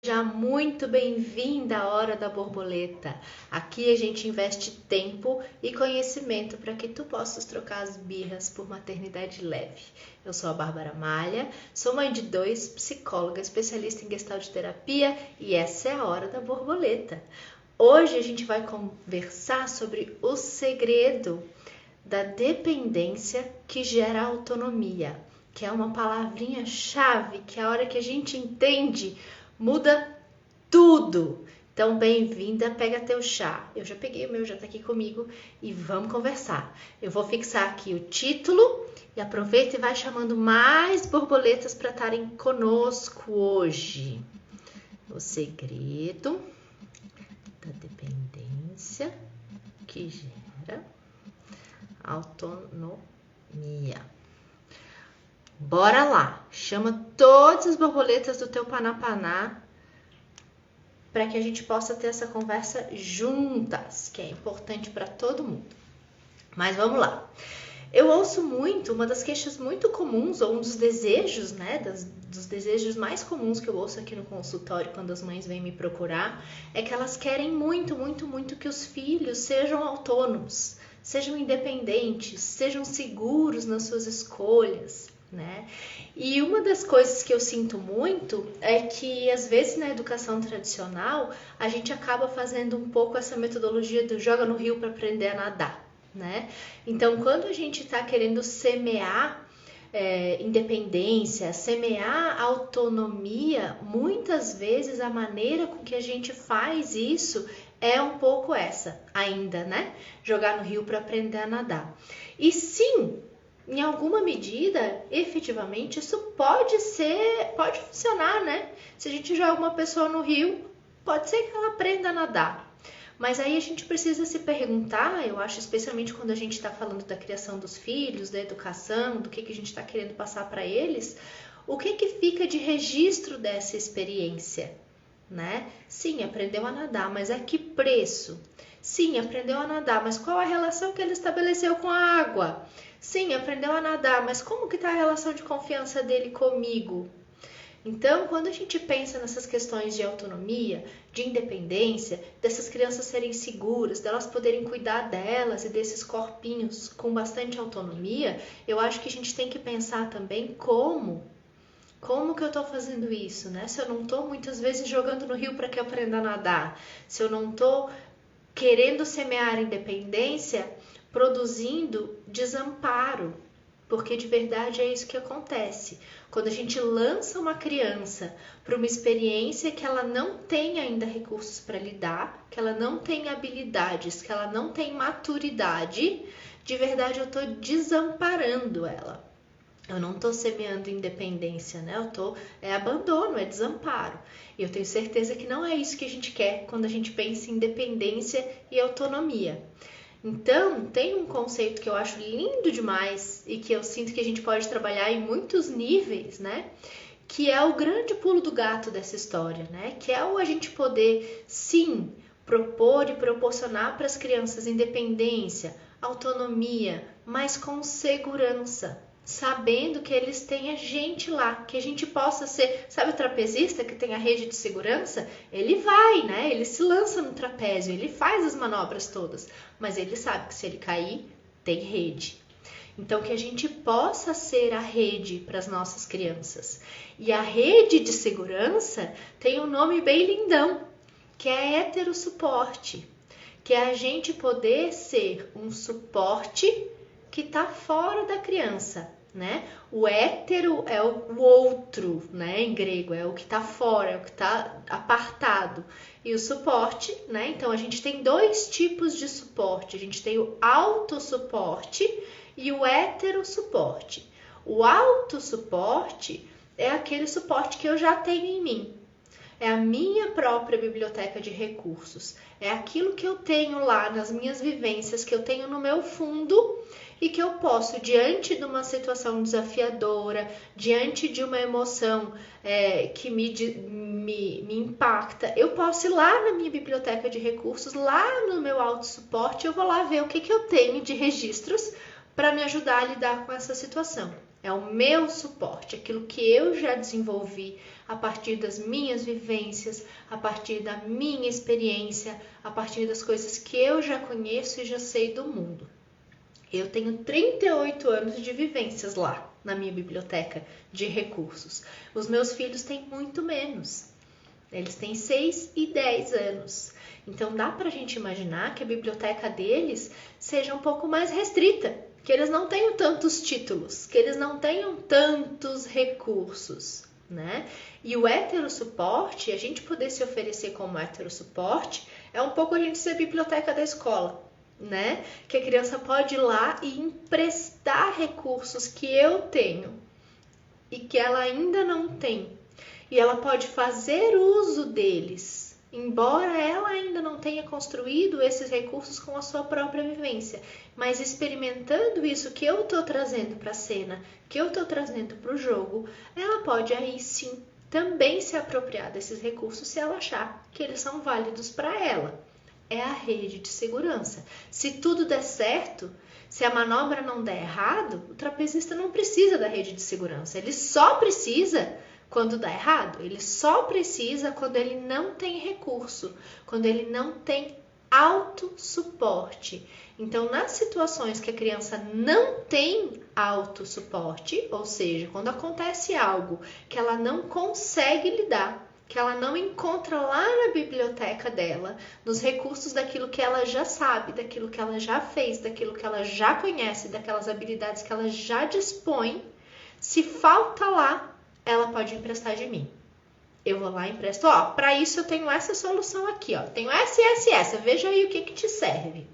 Seja muito bem-vinda à Hora da Borboleta. Aqui a gente investe tempo e conhecimento para que tu possas trocar as birras por maternidade leve. Eu sou a Bárbara Malha, sou mãe de 2, psicóloga, especialista em gestalt terapia e essa é a Hora da Borboleta. Hoje a gente vai conversar sobre o segredo da dependência que gera autonomia, que é uma palavrinha-chave que a hora que a gente entende muda tudo. Então, bem-vinda, pega teu chá. Eu já peguei o meu, já tá aqui comigo e vamos conversar. Eu vou fixar aqui o título e aproveita e vai chamando mais borboletas para estarem conosco hoje. O segredo da dependência que gera autonomia. Bora lá, chama todas as borboletas do teu panapaná para que a gente possa ter essa conversa juntas, que é importante para todo mundo. Mas vamos lá. Eu ouço muito, uma das queixas muito comuns, ou um dos desejos, né, dos desejos mais comuns que eu ouço aqui no consultório quando as mães vêm me procurar, é que elas querem muito, muito, muito que os filhos sejam autônomos, sejam independentes, sejam seguros nas suas escolhas, né? E uma das coisas que eu sinto muito é que às vezes na educação tradicional a gente acaba fazendo um pouco essa metodologia do joga no rio para aprender a nadar, né? Então quando a gente está querendo semear independência, semear autonomia, muitas vezes a maneira com que a gente faz isso é um pouco essa ainda, né? Jogar no rio para aprender a nadar. E sim, em alguma medida, efetivamente, isso pode funcionar, né? Se a gente joga uma pessoa no rio, pode ser que ela aprenda a nadar. Mas aí a gente precisa se perguntar, eu acho, especialmente quando a gente está falando da criação dos filhos, da educação, do que a gente está querendo passar para eles, o que fica de registro dessa experiência, né? Sim, aprendeu a nadar, mas a que preço? Sim, aprendeu a nadar, mas qual a relação que ele estabeleceu com a água? Sim, aprendeu a nadar, mas como que está a relação de confiança dele comigo? Então, quando a gente pensa nessas questões de autonomia, de independência, dessas crianças serem seguras, delas poderem cuidar delas e desses corpinhos com bastante autonomia, eu acho que a gente tem que pensar também como que eu estou fazendo isso, né? Se eu não estou muitas vezes jogando no rio para que eu aprenda a nadar, se eu não estou querendo semear independência, produzindo desamparo, porque de verdade é isso que acontece. Quando a gente lança uma criança para uma experiência que ela não tem ainda recursos para lidar, que ela não tem habilidades, que ela não tem maturidade, de verdade eu estou desamparando ela. Eu não estou semeando independência, né? Eu tô abandono, é desamparo. E eu tenho certeza que não é isso que a gente quer quando a gente pensa em independência e autonomia. Então, tem um conceito que eu acho lindo demais e que eu sinto que a gente pode trabalhar em muitos níveis, né? Que é o grande pulo do gato dessa história, né? Que é o a gente poder, sim, propor e proporcionar para as crianças independência, autonomia, mas com segurança, sabendo que eles têm a gente lá, que a gente possa ser, sabe o trapezista que tem a rede de segurança? Ele vai, né? Ele se lança no trapézio, ele faz as manobras todas, mas ele sabe que se ele cair, tem rede. Então, que a gente possa ser a rede para as nossas crianças. E a rede de segurança tem um nome bem lindão, que é heterossuporte, que é a gente poder ser um suporte que está fora da criança, né? O hétero é o outro, né? Em grego, é o que está fora, é o que está apartado. E o suporte, né? Então a gente tem dois tipos de suporte. A gente tem o autossuporte e o heterossuporte. O autossuporte é aquele suporte que eu já tenho em mim. É a minha própria biblioteca de recursos. É aquilo que eu tenho lá nas minhas vivências, que eu tenho no meu fundo e que eu posso, diante de uma situação desafiadora, diante de uma emoção que me impacta, eu posso ir lá na minha biblioteca de recursos, lá no meu autossuporte, eu vou lá ver o que eu tenho de registros para me ajudar a lidar com essa situação. É o meu suporte, aquilo que eu já desenvolvi a partir das minhas vivências, a partir da minha experiência, a partir das coisas que eu já conheço e já sei do mundo. Eu tenho 38 anos de vivências lá na minha biblioteca de recursos. Os meus filhos têm muito menos. Eles têm 6 e 10 anos. Então dá pra gente imaginar que a biblioteca deles seja um pouco mais restrita, que eles não tenham tantos títulos, que eles não tenham tantos recursos, né? E o heterossuporte, a gente poder se oferecer como heterossuporte, é um pouco a gente ser a biblioteca da escola, né? Que a criança pode ir lá e emprestar recursos que eu tenho e que ela ainda não tem. E ela pode fazer uso deles, embora ela ainda não tenha construído esses recursos com a sua própria vivência. Mas experimentando isso que eu estou trazendo para a cena, que eu estou trazendo para o jogo, ela pode aí sim também se apropriar desses recursos se ela achar que eles são válidos para ela. É a rede de segurança. Se tudo der certo, se a manobra não der errado, o trapezista não precisa da rede de segurança. Ele só precisa quando dá errado. Ele só precisa quando ele não tem recurso, quando ele não tem autossuporte. Então, nas situações que a criança não tem autossuporte, ou seja, quando acontece algo que ela não consegue lidar, que ela não encontra lá na biblioteca dela, nos recursos daquilo que ela já sabe, daquilo que ela já fez, daquilo que ela já conhece, daquelas habilidades que ela já dispõe, se falta lá, ela pode emprestar de mim. Eu vou lá e empresto. Ó, para isso eu tenho essa solução aqui, ó. Tenho essa. Veja aí o que te serve.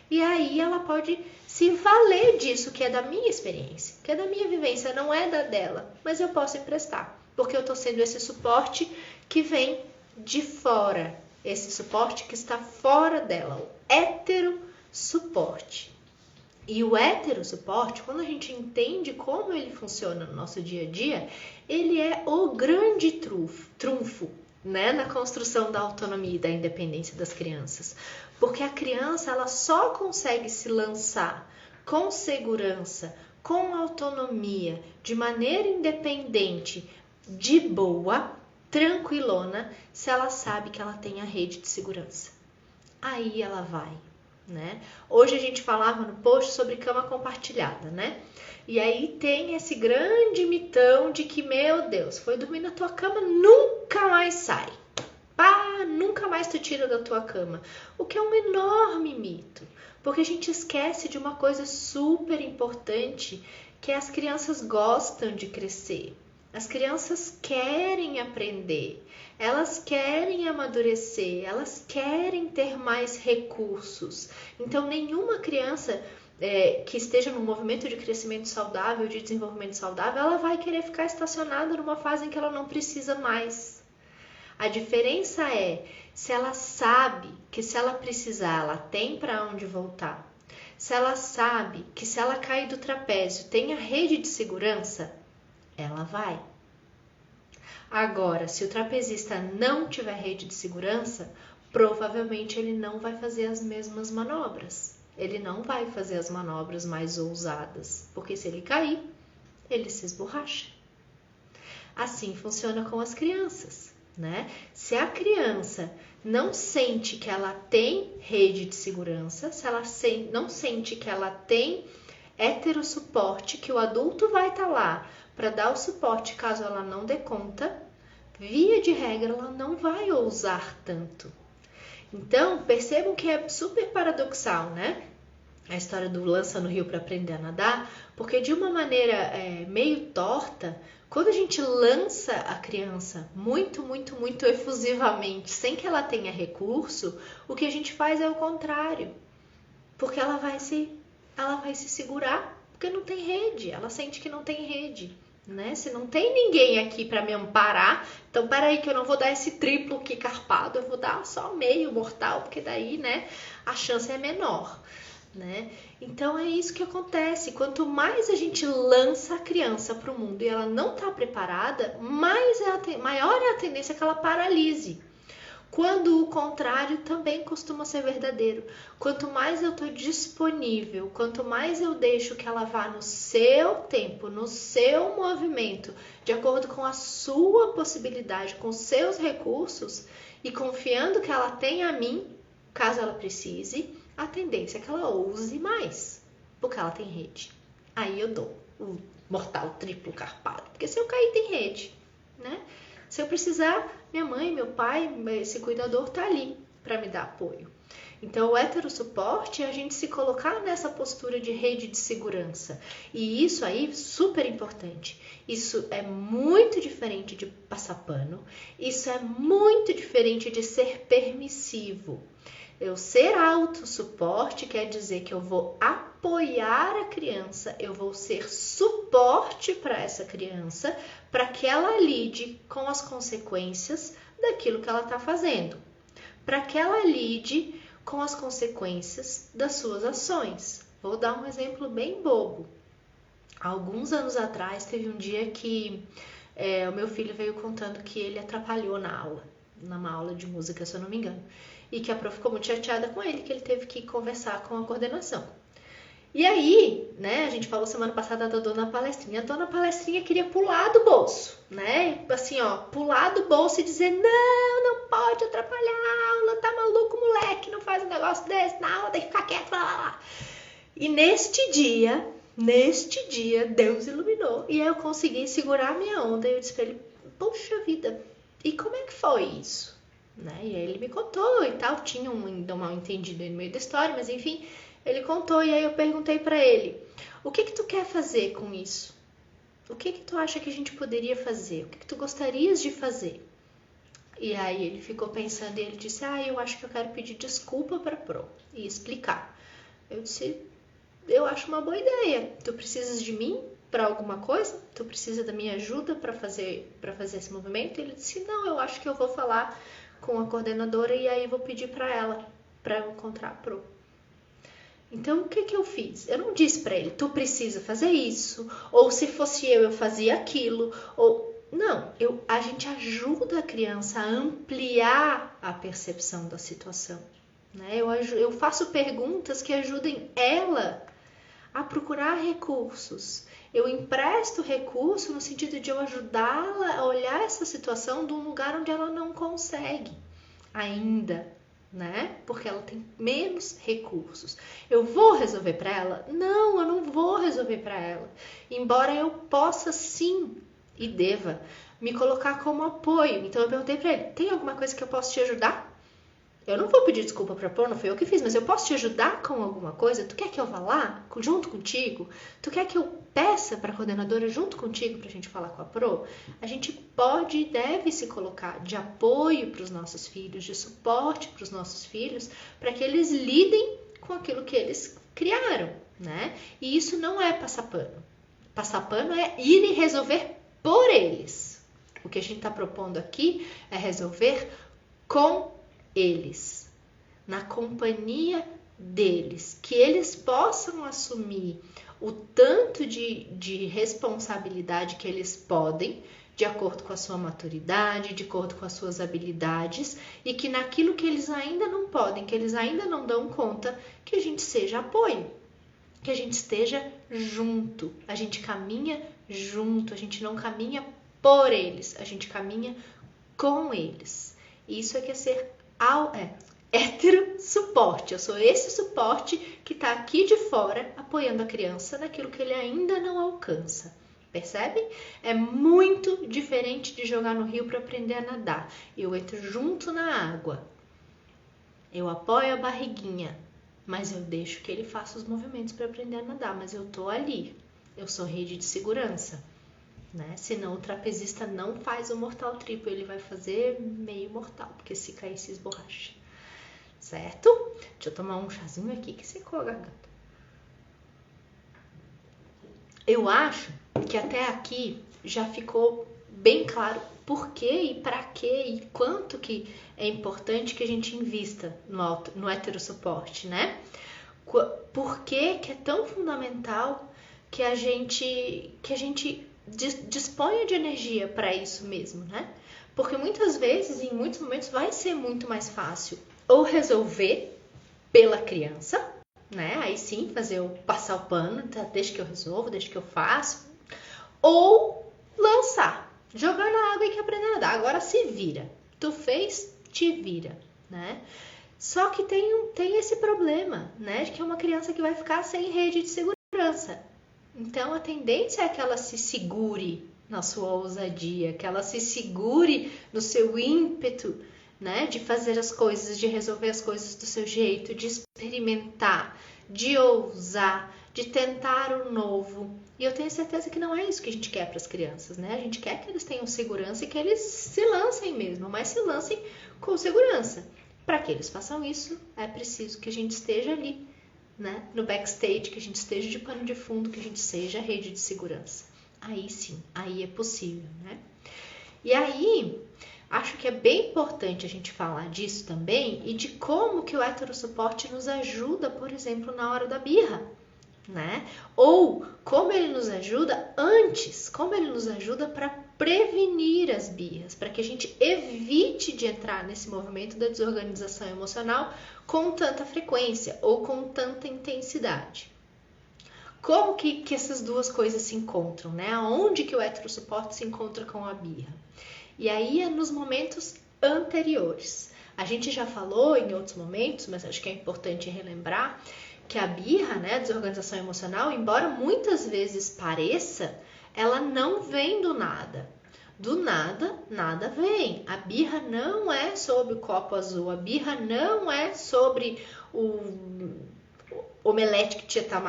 E aí ela pode se valer disso, que é da minha experiência, que é da minha vivência, não é da dela, mas eu posso emprestar, porque eu estou sendo esse suporte que vem de fora, esse suporte que está fora dela, o heterossuporte. E o heterossuporte, quando a gente entende como ele funciona no nosso dia a dia, ele é o grande trunfo, né, na construção da autonomia e da independência das crianças. Porque a criança ela só consegue se lançar com segurança, com autonomia, de maneira independente, de boa, tranquilona, se ela sabe que ela tem a rede de segurança. Aí ela vai. Né? Hoje a gente falava no post sobre cama compartilhada, né? E aí tem esse grande mitão de que, meu Deus, foi dormir na tua cama, nunca mais sai. Pá, nunca mais tu tira da tua cama. O que é um enorme mito, porque a gente esquece de uma coisa super importante, que as crianças gostam de crescer. As crianças querem aprender, elas querem amadurecer, elas querem ter mais recursos. Então, nenhuma criança que esteja num movimento de crescimento saudável, de desenvolvimento saudável, ela vai querer ficar estacionada numa fase em que ela não precisa mais. A diferença é se ela sabe que se ela precisar, ela tem para onde voltar. Se ela sabe que se ela cair do trapézio, tem a rede de segurança, ela vai. Agora, se o trapezista não tiver rede de segurança, provavelmente ele não vai fazer as mesmas manobras. Ele não vai fazer as manobras mais ousadas, porque se ele cair, ele se esborracha. Assim funciona com as crianças, né? Se a criança não sente que ela tem rede de segurança, se ela não sente que ela tem heterossuporte, que o adulto vai estar lá para dar o suporte caso ela não dê conta, via de regra ela não vai ousar tanto. Então, percebam que é super paradoxal, né? A história do lança no rio para aprender a nadar, porque de uma maneira meio torta, quando a gente lança a criança muito efusivamente, sem que ela tenha recurso, o que a gente faz é o contrário. Porque ela vai se segurar, porque não tem rede, ela sente que não tem rede, né? Se não tem ninguém aqui para me amparar, então peraí que eu não vou dar esse triplo aqui carpado, eu vou dar só meio mortal, porque daí, né, a chance é menor, né? Então é isso que acontece, quanto mais a gente lança a criança para o mundo e ela não está preparada, maior é a tendência que ela paralise. Quando o contrário também costuma ser verdadeiro. Quanto mais eu estou disponível, quanto mais eu deixo que ela vá no seu tempo, no seu movimento, de acordo com a sua possibilidade, com os seus recursos, e confiando que ela tem a mim, caso ela precise, a tendência é que ela use mais, porque ela tem rede. Aí eu dou o mortal triplo carpado, porque se eu cair tem rede, né? Se eu precisar, minha mãe, meu pai, esse cuidador tá ali para me dar apoio. Então, o heterossuporte é a gente se colocar nessa postura de rede de segurança. E isso aí, super importante. Isso é muito diferente de passar pano. Isso é muito diferente de ser permissivo. Eu ser autossuporte quer dizer que eu vou apoiar a criança, eu vou ser suporte para essa criança, para que ela lide com as consequências daquilo que ela está fazendo, para que ela lide com as consequências das suas ações. Vou dar um exemplo bem bobo. Há alguns anos atrás, teve um dia que o meu filho veio contando que ele atrapalhou numa aula de música, se eu não me engano, e que a prof ficou muito chateada com ele, que ele teve que conversar com a coordenação. E aí, né, a gente falou semana passada da dona Palestrinha. A dona Palestrinha queria pular do bolso, né? Assim, ó, pular do bolso e dizer: não pode atrapalhar a aula, tá maluco, moleque, não faz um negócio desse na aula, tem que ficar quieto, blá, blá, blá. E neste dia, Deus iluminou e eu consegui segurar a minha onda. E eu disse pra ele: poxa vida, e como é que foi isso? Né? E aí ele me contou e tal, tinha um mal entendido aí no meio da história, mas enfim, ele contou. E aí eu perguntei pra ele: o que tu quer fazer com isso? O que tu acha que a gente poderia fazer? O que tu gostarias de fazer? E aí ele ficou pensando e ele disse: eu acho que eu quero pedir desculpa pra Pro e explicar. Eu disse: eu acho uma boa ideia. Tu precisas de mim para alguma coisa? Tu precisa da minha ajuda para fazer esse movimento? Ele disse: não, eu acho que eu vou falar com a coordenadora e aí vou pedir para ela, para eu encontrar a Pro. Então, o que eu fiz? Eu não disse para ele: tu precisa fazer isso, ou se fosse eu fazia aquilo, ou... Não, a gente ajuda a criança a ampliar a percepção da situação. Né? Eu faço perguntas que ajudem ela a procurar recursos. Eu empresto recurso no sentido de eu ajudá-la a olhar essa situação de um lugar onde ela não consegue ainda, né? Porque ela tem menos recursos. Eu vou resolver para ela? Não, eu não vou resolver para ela. Embora eu possa sim e deva me colocar como apoio. Então eu perguntei para ele: tem alguma coisa que eu posso te ajudar? Eu não vou pedir desculpa pra Pro, não foi eu que fiz, mas eu posso te ajudar com alguma coisa? Tu quer que eu vá lá junto contigo? Tu quer que eu peça pra coordenadora junto contigo pra gente falar com a Pro? A gente pode e deve se colocar de apoio para os nossos filhos, de suporte para os nossos filhos, para que eles lidem com aquilo que eles criaram, né? E isso não é passar pano. Passar pano é ir e resolver por eles. O que a gente está propondo aqui é resolver com eles, na companhia deles, que eles possam assumir o tanto de responsabilidade que eles podem, de acordo com a sua maturidade, de acordo com as suas habilidades, e que naquilo que eles ainda não podem, que eles ainda não dão conta, que a gente seja apoio, que a gente esteja junto, a gente caminha junto, a gente não caminha por eles, a gente caminha com eles. Isso é que é ser heterossuporte. Eu sou esse suporte que está aqui de fora apoiando a criança naquilo que ele ainda não alcança. Percebem? É muito diferente de jogar no rio para aprender a nadar. Eu entro junto na água. Eu apoio a barriguinha, mas eu deixo que ele faça os movimentos para aprender a nadar. Mas eu tô ali. Eu sou rede de segurança. Né? Senão o trapezista não faz o mortal triplo, ele vai fazer meio mortal, porque se cair se esborracha, certo? Deixa eu tomar um chazinho aqui que secou a garganta. Eu acho que até aqui já ficou bem claro por que e para que e quanto que é importante que a gente invista no heterossuporte, né? Por que é tão fundamental que a gente disponha de energia para isso mesmo, né? Porque muitas vezes, em muitos momentos, vai ser muito mais fácil ou resolver pela criança, né? Aí sim, passar o pano, tá? Deixa que eu resolvo, deixa que eu faço. Ou lançar, jogar na água e que aprender a nadar. Agora se vira. Tu fez, te vira, né? Só que tem esse problema, né? De que é uma criança que vai ficar sem rede de segurança. Então a tendência é que ela se segure na sua ousadia, que ela se segure no seu ímpeto, né? De fazer as coisas, de resolver as coisas do seu jeito, de experimentar, de ousar, de tentar o novo. E eu tenho certeza que não é isso que a gente quer para as crianças, né? A gente quer que eles tenham segurança e que eles se lancem mesmo, mas se lancem com segurança. Para que eles façam isso, é preciso que a gente esteja ali, né? No backstage, que a gente esteja de pano de fundo, que a gente seja a rede de segurança. Aí sim, aí é possível, né? E aí, acho que é bem importante a gente falar disso também e de como que o heterossuporte nos ajuda, por exemplo, na hora da birra, né? Ou como ele nos ajuda antes, como ele nos ajuda para prevenir as birras, para que a gente evite de entrar nesse movimento da desorganização emocional com tanta frequência ou com tanta intensidade. Como que essas duas coisas se encontram, né? Aonde que o heterossuporte se encontra com a birra? E aí é nos momentos anteriores. A gente já falou em outros momentos, mas acho que é importante relembrar que a birra, né, a desorganização emocional, embora muitas vezes pareça, ela não vem do nada. Do nada, nada vem. A birra não é sobre o copo azul, a birra não é sobre o omelete que tá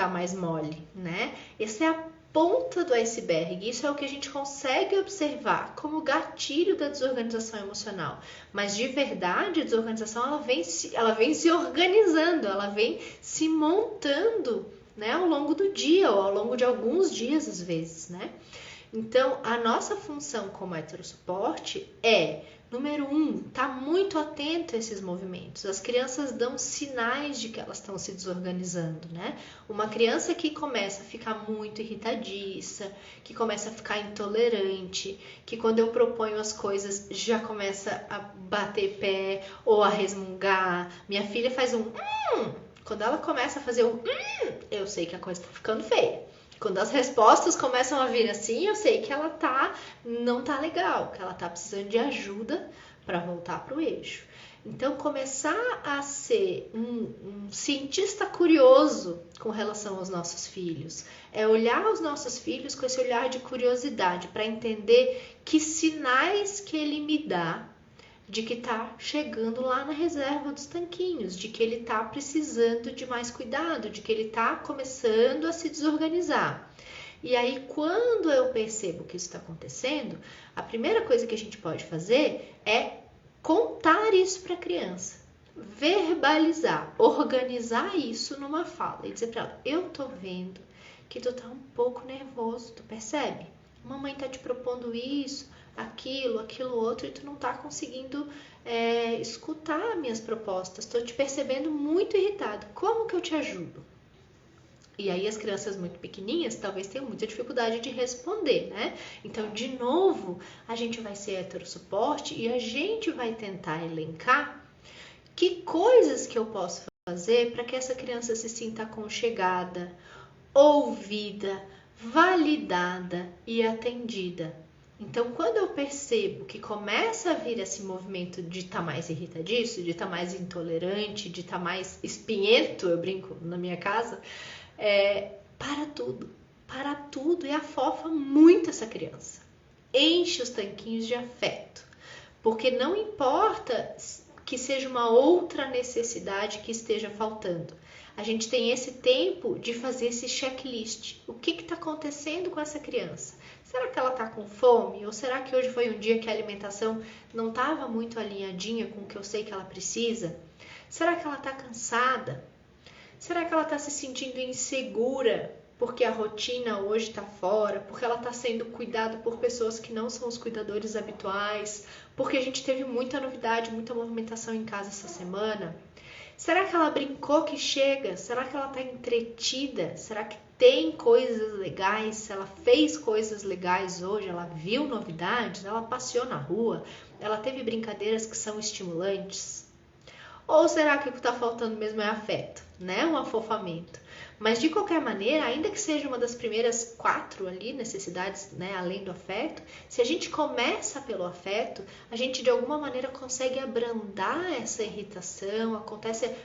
mais mole, né? Essa é a ponta do iceberg. Isso é o que a gente consegue observar como gatilho da desorganização emocional. Mas de verdade, a desorganização ela vem se organizando, ela vem se montando, né, ao longo do dia ou ao longo de alguns dias às vezes, né? Então, a nossa função como heterossuporte é, número 1, estar muito atento a esses movimentos. As crianças dão sinais de que elas estão se desorganizando, né? Uma criança que começa a ficar muito irritadiça, que começa a ficar intolerante, que quando eu proponho as coisas já começa a bater pé ou a resmungar. Minha filha faz um quando ela começa a fazer um eu sei que a coisa está ficando feia. Quando as respostas começam a vir assim, eu sei que ela não tá legal, que ela tá precisando de ajuda para voltar para o eixo. Então, começar a ser um cientista curioso com relação aos nossos filhos, é olhar os nossos filhos com esse olhar de curiosidade, para entender que sinais que ele me dá de que tá chegando lá na reserva dos tanquinhos, de que ele tá precisando de mais cuidado, de que ele tá começando a se desorganizar. E aí, quando eu percebo que isso está acontecendo, a primeira coisa que a gente pode fazer é contar isso para a criança, verbalizar, organizar isso numa fala e dizer para ela: eu tô vendo que tu tá um pouco nervoso, tu percebe? Mamãe tá te propondo isso, aquilo outro, e tu não tá conseguindo escutar minhas propostas. Tô te percebendo muito irritado. Como que eu te ajudo? E aí as crianças muito pequenininhas talvez tenham muita dificuldade de responder, né? Então, de novo, a gente vai ser heterossuporte e a gente vai tentar elencar que coisas que eu posso fazer para que essa criança se sinta aconchegada, ouvida, validada e atendida. Então, quando eu percebo que começa a vir esse movimento de estar mais irritadiço, de estar mais intolerante, de estar mais espinhento, eu brinco na minha casa, para tudo e afofa muito essa criança. Enche os tanquinhos de afeto, porque não importa que seja uma outra necessidade que esteja faltando. A gente tem esse tempo de fazer esse checklist. O que está acontecendo com essa criança? Será que ela está com fome? Ou será que hoje foi um dia que a alimentação não estava muito alinhadinha com o que eu sei que ela precisa? Será que ela está cansada? Será que ela está se sentindo insegura porque a rotina hoje está fora? Porque ela está sendo cuidada por pessoas que não são os cuidadores habituais? Porque a gente teve muita novidade, muita movimentação em casa essa semana? Será que ela brincou que chega? Será que ela está entretida? Será que tem coisas legais, se ela fez coisas legais hoje, ela viu novidades, ela passeou na rua, ela teve brincadeiras que são estimulantes? Ou será que o que está faltando mesmo é afeto, né? Um afofamento. Mas de qualquer maneira, ainda que seja uma das primeiras 4 ali, necessidades, né, além do afeto, se a gente começa pelo afeto, a gente de alguma maneira consegue abrandar essa irritação,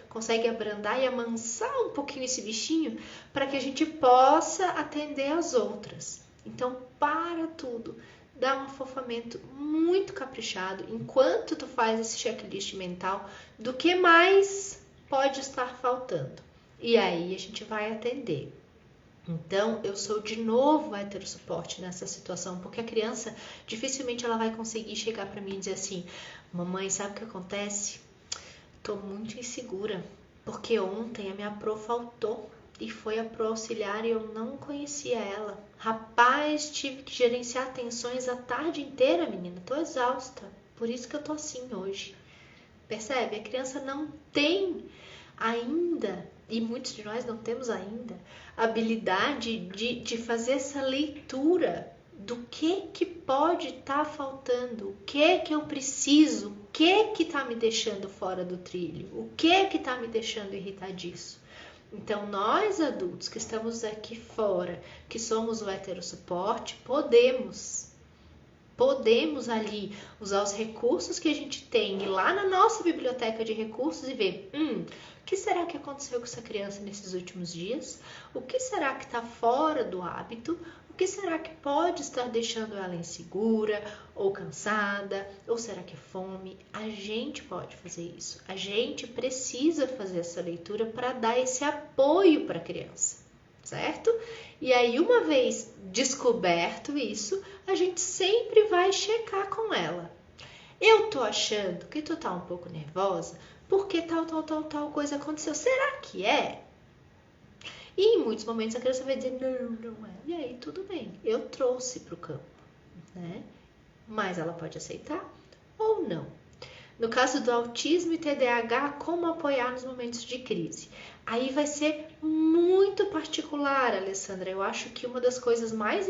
consegue abrandar e amansar um pouquinho esse bichinho para que a gente possa atender as outras. Então, para tudo, dá um afofamento muito caprichado enquanto tu faz esse checklist mental do que mais pode estar faltando. E aí a gente vai atender. Então, eu sou de novo heterossuporte nessa situação, porque a criança dificilmente ela vai conseguir chegar para mim e dizer assim: mamãe, sabe o que acontece? Tô muito insegura, porque ontem a minha pro faltou e foi a pro auxiliar e eu não conhecia ela. Rapaz, tive que gerenciar tensões a tarde inteira, menina, tô exausta, por isso que eu tô assim hoje. Percebe? A criança não tem ainda, e muitos de nós não temos ainda, a habilidade de fazer essa leitura do que pode estar faltando, o que eu preciso, o que está me deixando fora do trilho, o que está me deixando irritadiço. Então, nós adultos que estamos aqui fora, que somos o heterossuporte, podemos ali usar os recursos que a gente tem, ir lá na nossa biblioteca de recursos e ver, o que será que aconteceu com essa criança nesses últimos dias? O que será que está fora do hábito? O que será que pode estar deixando ela insegura ou cansada? Ou será que é fome? A gente pode fazer isso. A gente precisa fazer essa leitura para dar esse apoio para a criança. Certo? E aí, uma vez descoberto isso, a gente sempre vai checar com ela. Eu tô achando que tu tá um pouco nervosa porque tal coisa aconteceu. Será que é? E em muitos momentos a criança vai dizer, não é. E aí, tudo bem, eu trouxe pro campo, né? Mas ela pode aceitar ou não. No caso do autismo e TDAH, como apoiar nos momentos de crise? Aí vai ser muito particular, Alessandra. Eu acho que uma das coisas mais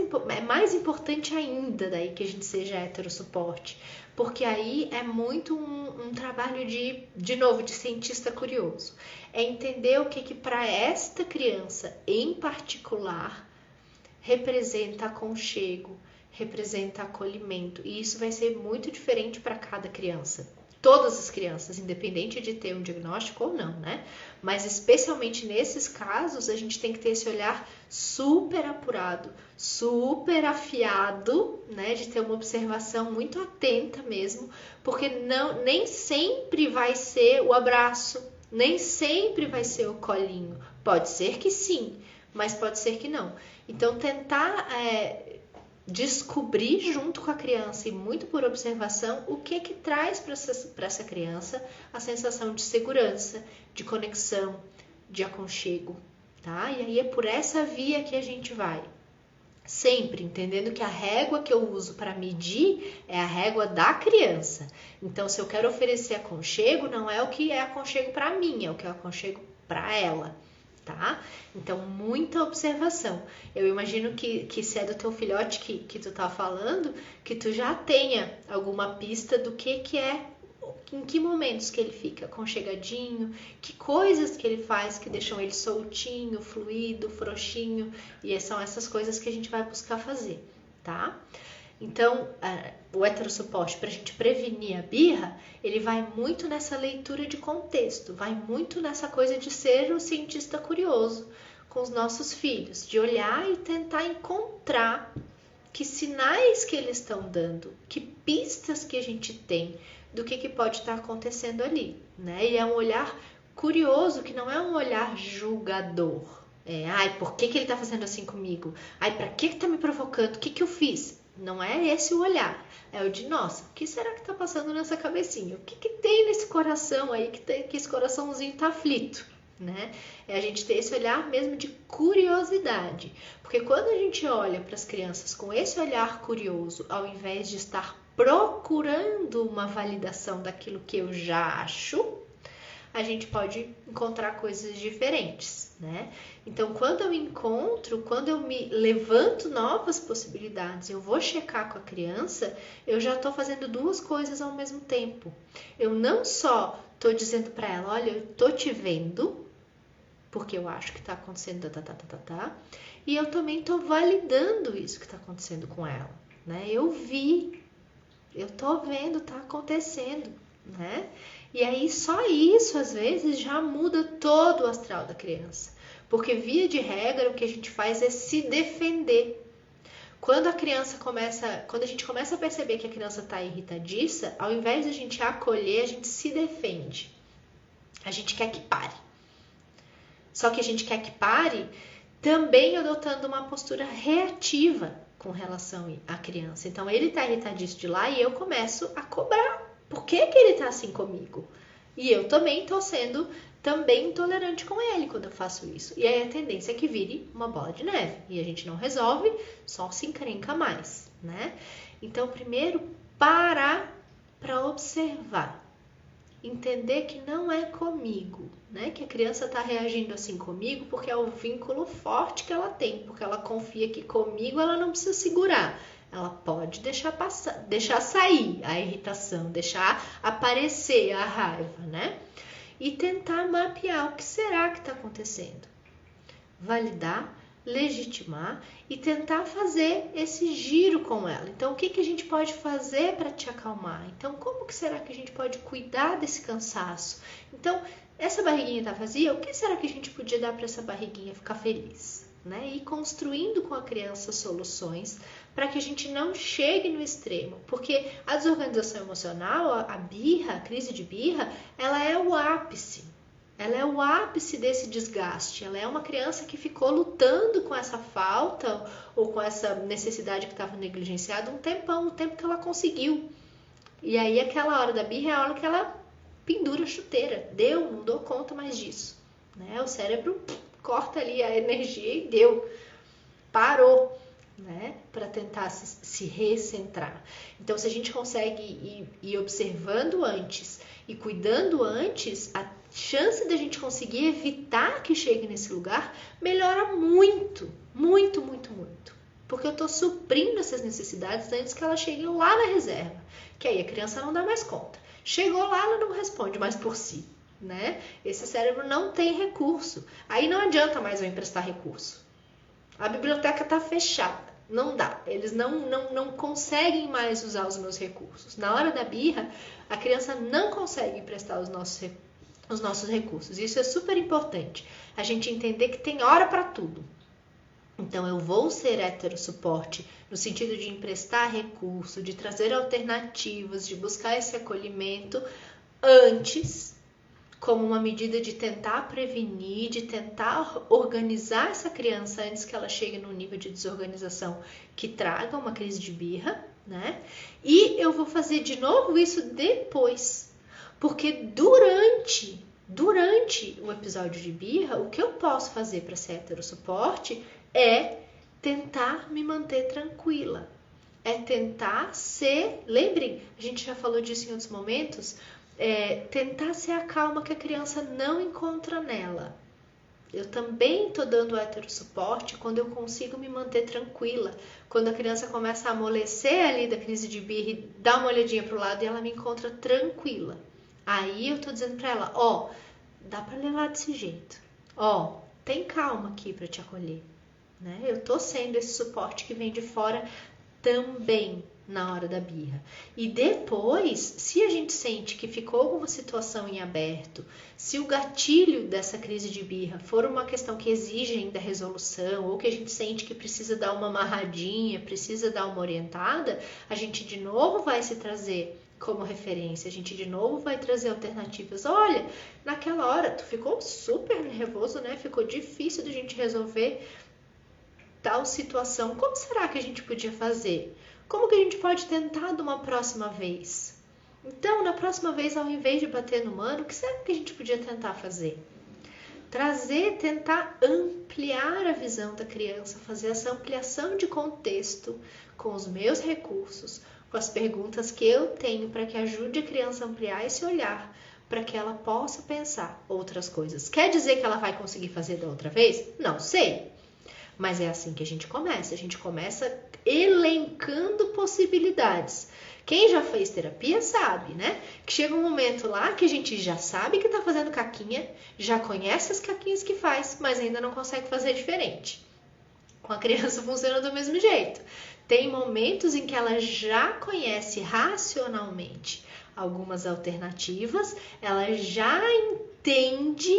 importante ainda daí que a gente seja heterossuporte, porque aí é muito um trabalho de novo, de cientista curioso. É entender o que para esta criança em particular representa aconchego, representa acolhimento. E isso vai ser muito diferente para cada criança. Todas as crianças, independente de ter um diagnóstico ou não, né? Mas especialmente nesses casos, a gente tem que ter esse olhar super apurado, super afiado, né? De ter uma observação muito atenta mesmo, porque nem sempre vai ser o abraço, nem sempre vai ser o colinho. Pode ser que sim, mas pode ser que não. Então, tentar descobrir junto com a criança e muito por observação o que traz para essa criança a sensação de segurança, de conexão, de aconchego, tá? E aí é por essa via que a gente vai. Sempre entendendo que a régua que eu uso para medir é a régua da criança. Então, se eu quero oferecer aconchego, não é o que é aconchego para mim, é o que é aconchego para ela. Tá? Então, muita observação. Eu imagino que se é do teu filhote que tu tá falando, que tu já tenha alguma pista do que é, em que momentos que ele fica aconchegadinho, que coisas que ele faz que deixam ele soltinho, fluido, frouxinho, e são essas coisas que a gente vai buscar fazer, tá? Então, o heterossuporte, para a gente prevenir a birra, ele vai muito nessa leitura de contexto, vai muito nessa coisa de ser o cientista curioso com os nossos filhos, de olhar e tentar encontrar que sinais que eles estão dando, que pistas que a gente tem do que pode estar acontecendo ali, né? E é um olhar curioso, que não é um olhar julgador. Por que ele está fazendo assim comigo? Para que está me provocando? O que eu fiz? Não é esse o olhar, é o de, nossa, o que será que está passando nessa cabecinha? O que tem nesse coração aí, que esse coraçãozinho está aflito, né? É a gente ter esse olhar mesmo de curiosidade, porque quando a gente olha para as crianças com esse olhar curioso, ao invés de estar procurando uma validação daquilo que eu já acho, a gente pode encontrar coisas diferentes, né? Então, quando eu encontro, quando eu me levanto novas possibilidades, eu vou checar com a criança, eu já estou fazendo duas coisas ao mesmo tempo. Eu não só estou dizendo para ela, olha, eu estou te vendo, porque eu acho que está acontecendo, e eu também estou validando isso que está acontecendo com ela, né? Eu vi, eu estou vendo, está acontecendo, né? E aí só isso, às vezes, já muda todo o astral da criança. Porque, via de regra, o que a gente faz é se defender. Quando a gente começa a perceber que a criança está irritadiça, ao invés de a gente acolher, a gente se defende. A gente quer que pare. Só que a gente quer que pare também adotando uma postura reativa com relação à criança. Então, ele está irritadiço de lá e eu começo a cobrar. Por que ele está assim comigo? E eu também estou sendo intolerante com ele quando eu faço isso. E aí a tendência é que vire uma bola de neve. E a gente não resolve, só se encrenca mais, né? Então, primeiro, parar para observar. Entender que não é comigo, né? Que a criança está reagindo assim comigo porque é o vínculo forte que ela tem, porque ela confia que comigo ela não precisa segurar. Ela pode deixar sair a irritação, deixar aparecer a raiva, né? E tentar mapear o que será que está acontecendo. Validar, legitimar e tentar fazer esse giro com ela. Então, o que a gente pode fazer para te acalmar? Então, como que será que a gente pode cuidar desse cansaço? Então, essa barriguinha está vazia, o que será que a gente podia dar para essa barriguinha ficar feliz? Né? E construindo com a criança soluções para que a gente não chegue no extremo, porque a desorganização emocional, a birra, a crise de birra, ela é o ápice. Ela é o ápice desse desgaste. Ela é uma criança que ficou lutando com essa falta ou com essa necessidade que estava negligenciada um tempão, o tempo que ela conseguiu. E aí aquela hora da birra é a hora que ela pendura a chuteira. Não dou conta mais disso. Né? O cérebro corta ali a energia e parou, né? Para tentar se recentrar. Então, se a gente consegue ir observando antes e cuidando antes, a chance da gente conseguir evitar que chegue nesse lugar melhora muito, muito, muito, muito. Porque eu estou suprindo essas necessidades antes que elas cheguem lá na reserva. Que aí a criança não dá mais conta. Chegou lá, ela não responde mais por si. Né? Esse cérebro não tem recurso. Aí não adianta mais eu emprestar recurso. A biblioteca está fechada. Não dá. Eles não conseguem mais usar os meus recursos. Na hora da birra, a criança não consegue emprestar os nossos recursos. Isso é super importante. A gente entender que tem hora para tudo. Então, eu vou ser heterossuporte no sentido de emprestar recurso, de trazer alternativas, de buscar esse acolhimento antes, como uma medida de tentar prevenir, de tentar organizar essa criança antes que ela chegue num nível de desorganização que traga uma crise de birra, né? E eu vou fazer de novo isso depois, porque durante o episódio de birra, o que eu posso fazer para ser heterossuporte é tentar me manter tranquila, é tentar ser, lembrem, a gente já falou disso em outros momentos, tentar ser a calma que a criança não encontra nela. Eu também estou dando heterossuporte quando eu consigo me manter tranquila. Quando a criança começa a amolecer ali da crise de birra e dá uma olhadinha para o lado e ela me encontra tranquila. Aí eu estou dizendo para ela, dá para levar desse jeito. Tem calma aqui para te acolher. Né? Eu estou sendo esse suporte que vem de fora também na hora da birra. E depois, se a gente sente que ficou alguma situação em aberto, se o gatilho dessa crise de birra for uma questão que exige ainda resolução, ou que a gente sente que precisa dar uma amarradinha, precisa dar uma orientada, a gente de novo vai se trazer como referência, a gente de novo vai trazer alternativas. Olha, naquela hora tu ficou super nervoso, né? Ficou difícil de a gente resolver tal situação. Como será que a gente podia fazer? Como que a gente pode tentar de uma próxima vez? Então, na próxima vez, ao invés de bater no mano, o que será que a gente podia tentar fazer? Tentar ampliar a visão da criança, fazer essa ampliação de contexto com os meus recursos, com as perguntas que eu tenho para que ajude a criança a ampliar esse olhar, para que ela possa pensar outras coisas. Quer dizer que ela vai conseguir fazer da outra vez? Não sei. Mas é assim que a gente começa elencando possibilidades. Quem já fez terapia sabe, né? Que chega um momento lá que a gente já sabe que tá fazendo caquinha, já conhece as caquinhas que faz, mas ainda não consegue fazer diferente. Com a criança funciona do mesmo jeito. Tem momentos em que ela já conhece racionalmente algumas alternativas, ela já entende,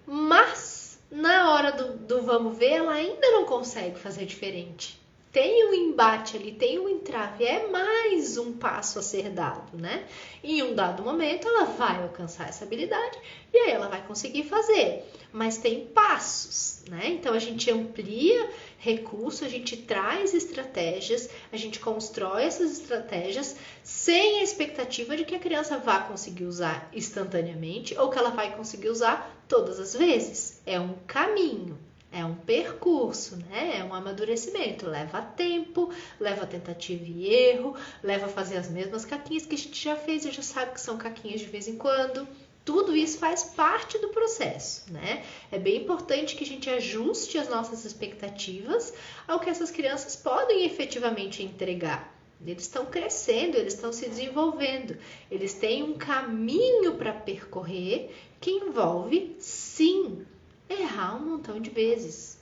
mas na hora do vamos ver, ela ainda não consegue fazer diferente. Tem um embate ali, tem um entrave, é mais um passo a ser dado, né? Em um dado momento, ela vai alcançar essa habilidade e aí ela vai conseguir fazer. Mas tem passos, né? Então a gente amplia recurso, a gente traz estratégias, a gente constrói essas estratégias sem a expectativa de que a criança vá conseguir usar instantaneamente ou que ela vai conseguir usar todas as vezes. É um caminho. É um percurso, né? É um amadurecimento. Leva tempo, leva tentativa e erro, leva a fazer as mesmas caquinhas que a gente já fez e já sabe que são caquinhas de vez em quando. Tudo isso faz parte do processo, né? É bem importante que a gente ajuste as nossas expectativas ao que essas crianças podem efetivamente entregar. Eles estão crescendo, eles estão se desenvolvendo, eles têm um caminho para percorrer que envolve, sim, errar um montão de vezes.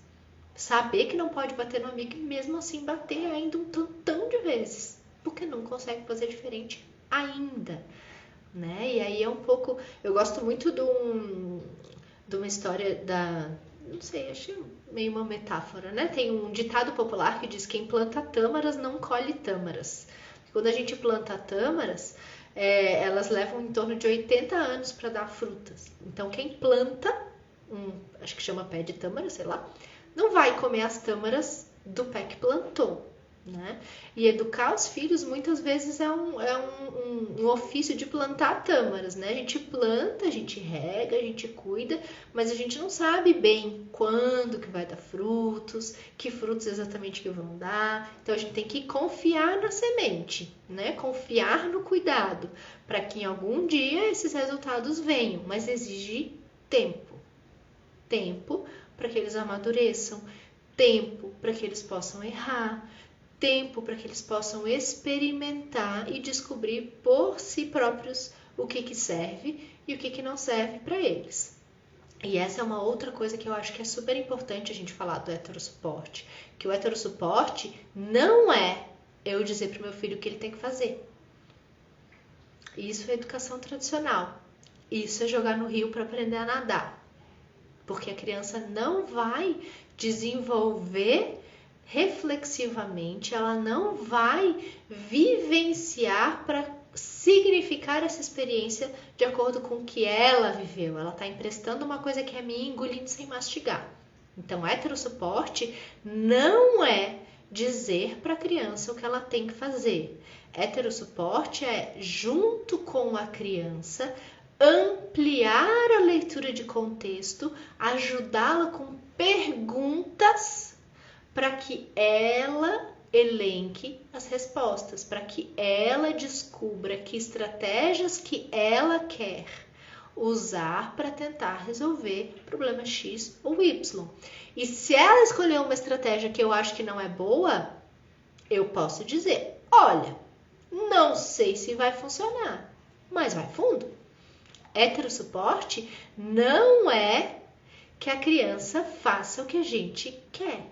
Saber que não pode bater no amigo e mesmo assim bater ainda um tantão de vezes, porque não consegue fazer diferente ainda, né? E aí é um pouco... Eu gosto muito de uma história da... Não sei, acho meio uma metáfora, né? Tem um ditado popular que diz: quem planta tâmaras não colhe tâmaras. Quando a gente planta tâmaras, elas levam em torno de 80 anos para dar frutas. Então quem planta, acho que chama pé de tâmara, sei lá, não vai comer as tâmaras do pé que plantou, né? E educar os filhos muitas vezes é um ofício de plantar tâmaras, né? A gente planta, a gente rega, a gente cuida, mas a gente não sabe bem quando que vai dar frutos, que frutos exatamente que vão dar. Então a gente tem que confiar na semente, né? Confiar no cuidado, para que em algum dia esses resultados venham, mas exige tempo. Tempo para que eles amadureçam, tempo para que eles possam errar, tempo para que eles possam experimentar e descobrir por si próprios o que serve e o que não serve para eles. E essa é uma outra coisa que eu acho que é super importante a gente falar do heterossuporte, que o heterossuporte não é eu dizer para o meu filho o que ele tem que fazer. Isso é educação tradicional. Isso é jogar no rio para aprender a nadar. Porque a criança não vai desenvolver reflexivamente, ela não vai vivenciar para significar essa experiência de acordo com o que ela viveu. Ela está emprestando uma coisa que é minha e engolindo sem mastigar. Então, heterossuporte não é dizer para a criança o que ela tem que fazer. Heterossuporte é, junto com a criança, ampliar a leitura de contexto, ajudá-la com perguntas para que ela elenque as respostas, para que ela descubra que estratégias que ela quer usar para tentar resolver problema X ou Y. E se ela escolher uma estratégia que eu acho que não é boa, eu posso dizer: olha, não sei se vai funcionar, mas vai fundo. Heterossuporte não é que a criança faça o que a gente quer.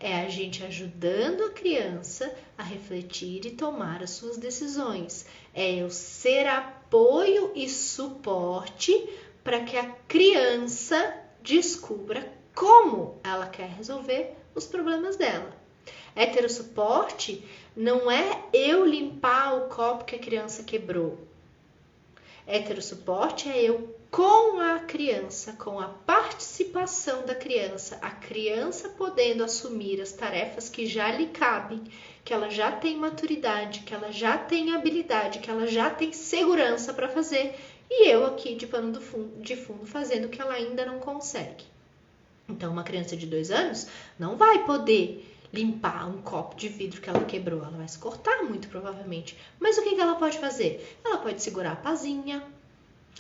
É a gente ajudando a criança a refletir e tomar as suas decisões. É eu ser apoio e suporte para que a criança descubra como ela quer resolver os problemas dela. Heterossuporte não é eu limpar o copo que a criança quebrou. Heterossuporte é eu com a criança, com a participação da criança, a criança podendo assumir as tarefas que já lhe cabem, que ela já tem maturidade, que ela já tem habilidade, que ela já tem segurança para fazer, e eu aqui de pano de fundo fazendo o que ela ainda não consegue. Então, uma criança de 2 anos não vai poder limpar um copo de vidro que ela quebrou, ela vai se cortar muito provavelmente. Mas o que ela pode fazer? Ela pode segurar a pazinha,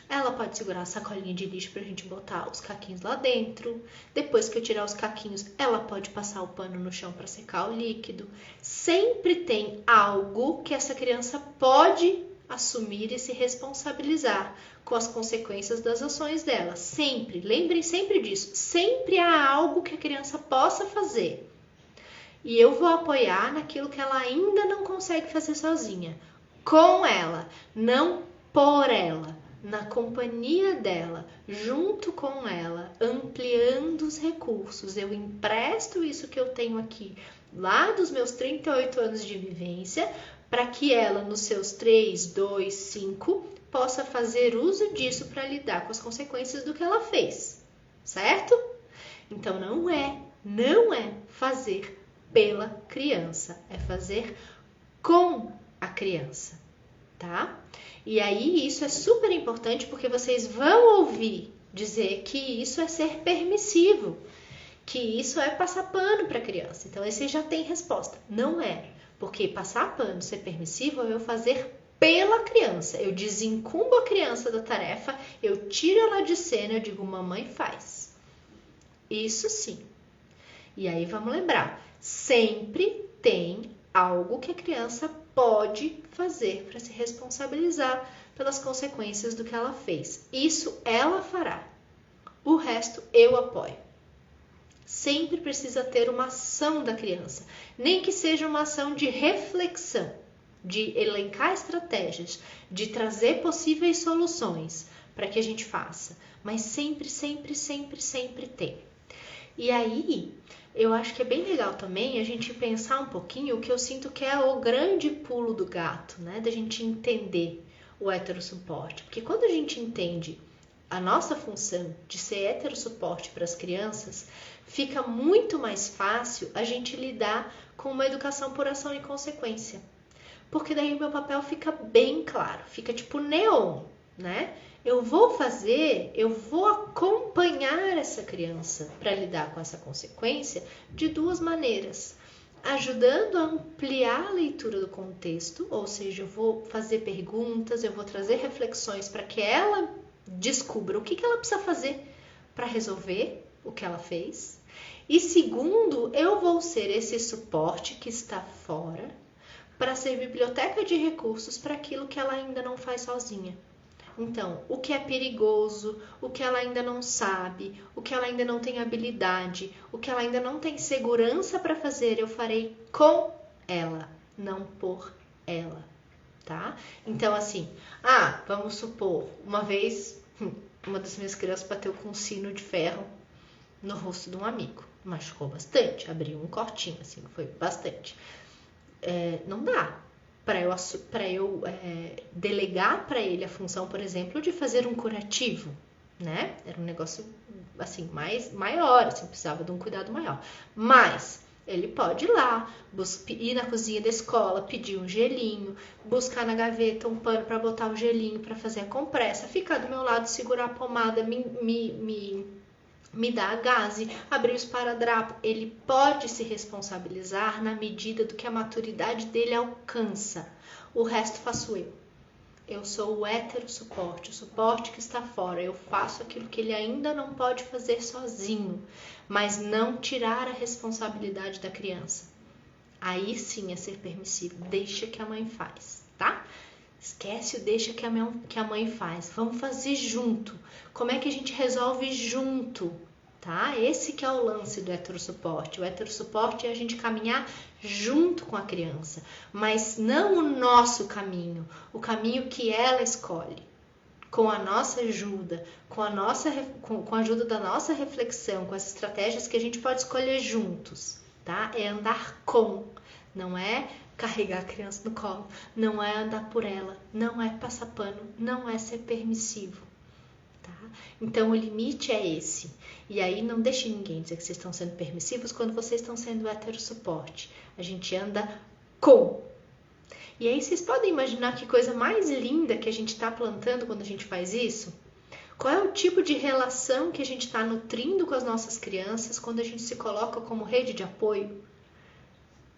Ela pode segurar a sacolinha de lixo pra gente botar os caquinhos lá dentro. Depois que eu tirar os caquinhos, ela pode passar o pano no chão para secar o líquido. Sempre tem algo que essa criança pode assumir e se responsabilizar com as consequências das ações dela. Sempre, lembrem sempre disso. Sempre há algo que a criança possa fazer. E eu vou apoiar naquilo que ela ainda não consegue fazer sozinha. Com ela, não por ela. Na companhia dela, junto com ela, ampliando os recursos. Eu empresto isso que eu tenho aqui, lá dos meus 38 anos de vivência, para que ela, nos seus 3, 2, 5, possa fazer uso disso para lidar com as consequências do que ela fez, certo? Então não é fazer pela criança, é fazer com a criança, tá? E aí isso é super importante porque vocês vão ouvir dizer que isso é ser permissivo, que isso é passar pano para a criança. Então aí você já tem resposta. Não é, porque passar pano, ser permissivo é eu fazer pela criança. Eu desencumbo a criança da tarefa, eu tiro ela de cena, eu digo, mamãe faz. Isso sim. E aí vamos lembrar, sempre tem algo que a criança pode fazer para se responsabilizar pelas consequências do que ela fez. Isso ela fará. O resto eu apoio. Sempre precisa ter uma ação da criança, nem que seja uma ação de reflexão, de elencar estratégias, de trazer possíveis soluções para que a gente faça. Mas sempre tem. E aí, eu acho que é bem legal também a gente pensar um pouquinho o que eu sinto que é o grande pulo do gato, né? Da gente entender o heterossuporte. Porque quando a gente entende a nossa função de ser heterossuporte para as crianças, fica muito mais fácil a gente lidar com uma educação por ação e consequência. Porque daí o meu papel fica bem claro, fica tipo neon, né? Eu vou acompanhar essa criança para lidar com essa consequência de duas maneiras. Ajudando a ampliar a leitura do contexto, ou seja, eu vou fazer perguntas, eu vou trazer reflexões para que ela descubra o que ela precisa fazer para resolver o que ela fez. E segundo, eu vou ser esse suporte que está fora para ser biblioteca de recursos para aquilo que ela ainda não faz sozinha. Então, o que é perigoso, o que ela ainda não sabe, o que ela ainda não tem habilidade, o que ela ainda não tem segurança para fazer, eu farei com ela, não por ela, tá? Então, assim, vamos supor, uma vez, uma das minhas crianças bateu com um sino de ferro no rosto de um amigo. Machucou bastante, abriu um cortinho, assim, foi bastante. Não dá para eu delegar para ele a função, por exemplo, de fazer um curativo, né? Era um negócio assim maior, assim, precisava de um cuidado maior. Mas ele pode ir lá, ir na cozinha da escola, pedir um gelinho, buscar na gaveta um pano para botar o gelinho para fazer a compressa, ficar do meu lado, segurar a pomada, me dá a gaze, abrir o esparadrapo. Ele pode se responsabilizar na medida do que a maturidade dele alcança. O resto faço eu. Eu sou o heterossuporte, o suporte que está fora. Eu faço aquilo que ele ainda não pode fazer sozinho, mas não tirar a responsabilidade da criança. Aí sim é ser permissivo. Deixa que a mãe faz, tá? Esquece o deixa que a mãe faz. Vamos fazer junto. Como é que a gente resolve junto? Tá? Esse que é o lance do heterossuporte. O heterossuporte é a gente caminhar junto com a criança, mas não o nosso caminho, o caminho que ela escolhe. Com a nossa ajuda, com a ajuda da nossa reflexão, com as estratégias que a gente pode escolher juntos. Tá? É andar com, não é carregar a criança no colo, não é andar por ela, não é passar pano, não é ser permissivo, tá? Então o limite é esse. E aí não deixe ninguém dizer que vocês estão sendo permissivos quando vocês estão sendo heterossuporte. A gente anda com. E aí vocês podem imaginar que coisa mais linda que a gente está plantando quando a gente faz isso? Qual é o tipo de relação que a gente está nutrindo com as nossas crianças quando a gente se coloca como rede de apoio?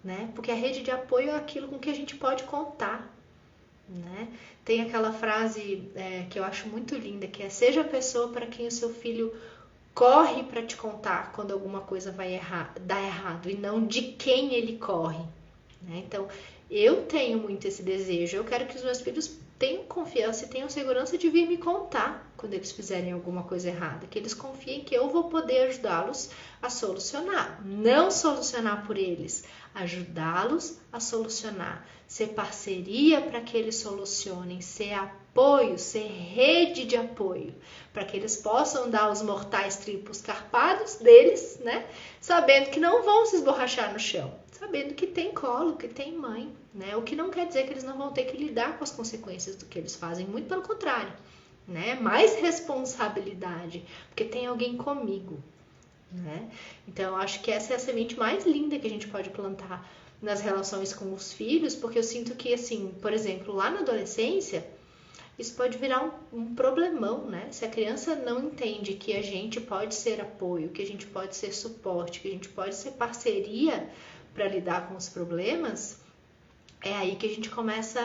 Né? Porque a rede de apoio é aquilo com que a gente pode contar. né? Tem aquela frase que eu acho muito linda, que é: seja a pessoa para quem o seu filho corre para te contar quando alguma coisa vai dar errado, e não de quem ele corre, né? Então, eu tenho muito esse desejo. Eu quero que os meus filhos tenham confiança e tenham segurança de vir me contar quando eles fizerem alguma coisa errada, que eles confiem que eu vou poder ajudá-los a solucionar, não solucionar por eles, ajudá-los a solucionar, ser parceria para que eles solucionem, ser apoio, ser rede de apoio, para que eles possam dar os mortais triplos carpados deles, né? Sabendo que não vão se esborrachar no chão, sabendo que tem colo, que tem mãe, né? O que não quer dizer que eles não vão ter que lidar com as consequências do que eles fazem, muito pelo contrário, né? Mais responsabilidade, porque tem alguém comigo, né? Então, eu acho que essa é a semente mais linda que a gente pode plantar nas relações com os filhos, porque eu sinto que, assim, por exemplo, lá na adolescência, isso pode virar um problemão, né? Se a criança não entende que a gente pode ser apoio, que a gente pode ser suporte, que a gente pode ser parceria para lidar com os problemas, é aí que a gente começa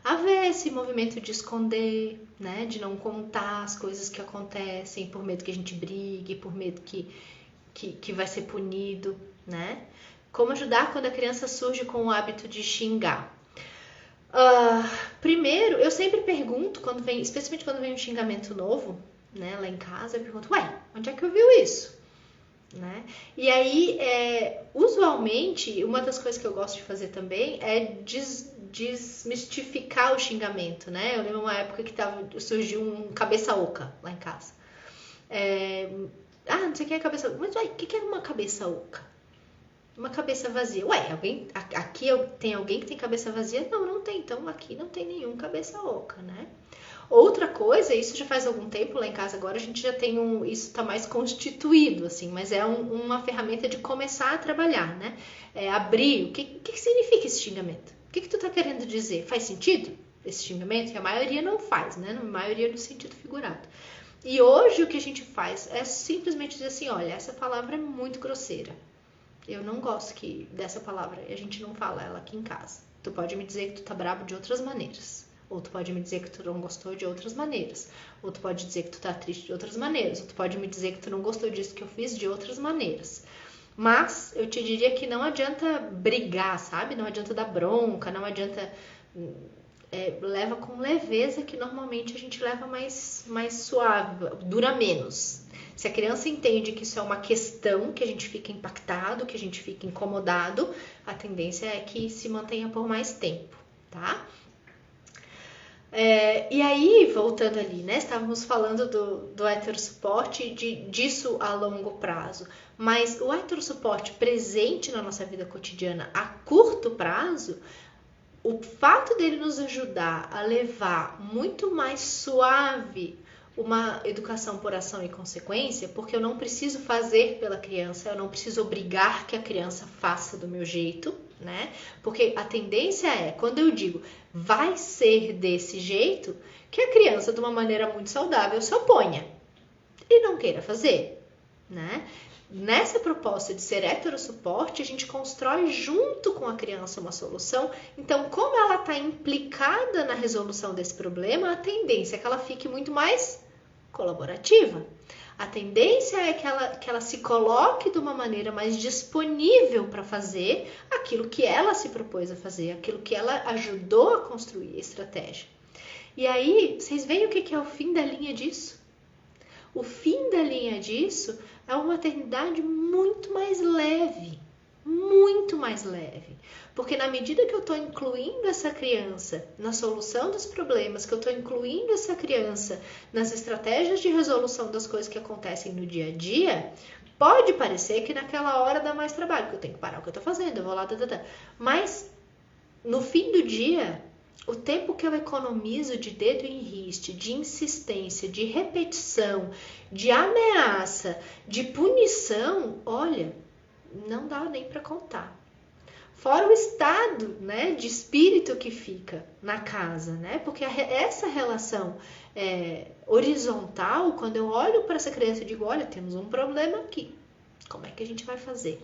a ver esse movimento de esconder, né? De não contar as coisas que acontecem por medo que a gente brigue, por medo que vai ser punido, né? Como ajudar quando a criança surge com o hábito de xingar? Primeiro, eu sempre pergunto, especialmente quando vem um xingamento novo, né, lá em casa, eu pergunto: ué, onde é que ouviu isso? Né? E aí, usualmente, uma das coisas que eu gosto de fazer também é desmistificar o xingamento, né? Eu lembro uma época que surgiu um cabeça oca lá em casa. Não sei o que é cabeça oca. Mas, ué, o que é uma cabeça oca? Uma cabeça vazia. Ué, aqui tem alguém que tem cabeça vazia? Não, não tem. Então, aqui não tem nenhum cabeça oca, né? Outra coisa, isso já faz algum tempo lá em casa, agora a gente já tem isso tá mais constituído, assim, mas é uma ferramenta de começar a trabalhar, né? Abrir, o que significa esse xingamento? O que tu tá querendo dizer? Faz sentido esse xingamento? Que a maioria não faz, né? Na maioria no sentido figurado. E hoje o que a gente faz é simplesmente dizer assim: olha, essa palavra é muito grosseira. Eu não gosto dessa palavra, a gente não fala ela aqui em casa. Tu pode me dizer que tu tá bravo de outras maneiras. Ou tu pode me dizer que tu não gostou de outras maneiras. Ou tu pode dizer que tu tá triste de outras maneiras. Ou tu pode me dizer que tu não gostou disso que eu fiz de outras maneiras. Mas eu te diria que não adianta brigar, sabe? Não adianta dar bronca, não adianta... leva com leveza, que normalmente a gente leva mais suave, dura menos. Se a criança entende que isso é uma questão, que a gente fica impactado, que a gente fica incomodado, a tendência é que se mantenha por mais tempo, tá? E aí, voltando ali, né? Estávamos falando do heterossuporte, disso a longo prazo. Mas o heterossuporte presente na nossa vida cotidiana a curto prazo, o fato dele nos ajudar a levar muito mais suave uma educação por ação e consequência, porque eu não preciso fazer pela criança, eu não preciso obrigar que a criança faça do meu jeito, né? Porque a tendência quando eu digo vai ser desse jeito, que a criança, de uma maneira muito saudável, se oponha e não queira fazer, né? Nessa proposta de ser heterossuporte, a gente constrói junto com a criança uma solução. Então, como ela está implicada na resolução desse problema, a tendência é que ela fique muito mais colaborativa. A tendência é que ela se coloque de uma maneira mais disponível para fazer aquilo que ela se propôs a fazer, aquilo que ela ajudou a construir a estratégia. E aí, vocês veem o que é o fim da linha disso? O fim da linha disso é uma maternidade muito mais leve, muito mais leve. Porque na medida que eu estou incluindo essa criança na solução dos problemas, que eu estou incluindo essa criança nas estratégias de resolução das coisas que acontecem no dia a dia, pode parecer que naquela hora dá mais trabalho, que eu tenho que parar o que eu estou fazendo, eu vou lá, mas no fim do dia, o tempo que eu economizo de dedo em riste, de insistência, de repetição, de ameaça, de punição, olha, não dá nem para contar. Fora o estado, né, de espírito que fica na casa, né? Porque essa relação horizontal, quando eu olho para essa criança e digo: olha, temos um problema aqui, como é que a gente vai fazer?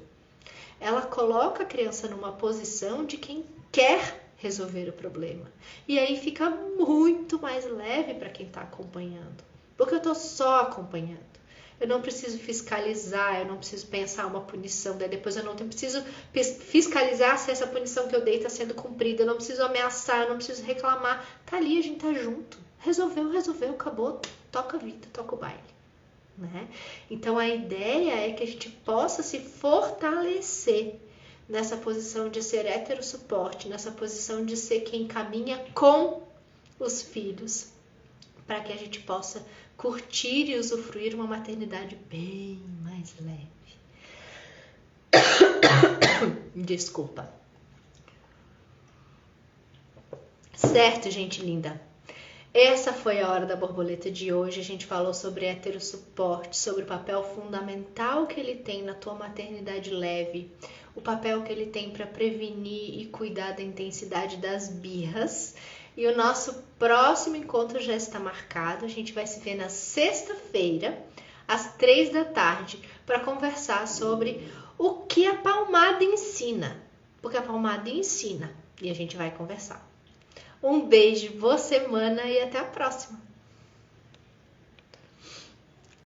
Ela coloca a criança numa posição de quem quer resolver o problema. E aí fica muito mais leve para quem está acompanhando, porque eu estou só acompanhando. Eu não preciso fiscalizar, eu não preciso pensar uma punição, daí depois eu não preciso fiscalizar se essa punição que eu dei está sendo cumprida, eu não preciso ameaçar, eu não preciso reclamar. Tá ali, a gente tá junto. Resolveu, acabou. Toca a vida, toca o baile. Né? Então a ideia é que a gente possa se fortalecer nessa posição de ser hétero suporte, nessa posição de ser quem caminha com os filhos, para que a gente possa curtir e usufruir uma maternidade bem mais leve. Desculpa. Certo, gente linda? Essa foi a Hora da Borboleta de hoje. A gente falou sobre heterossuporte, sobre o papel fundamental que ele tem na tua maternidade leve, o papel que ele tem para prevenir e cuidar da intensidade das birras. E o nosso próximo encontro já está marcado. A gente vai se ver na sexta-feira, às 3 da tarde, para conversar sobre o que a palmada ensina. Porque a palmada ensina e a gente vai conversar. Um beijo, boa semana e até a próxima!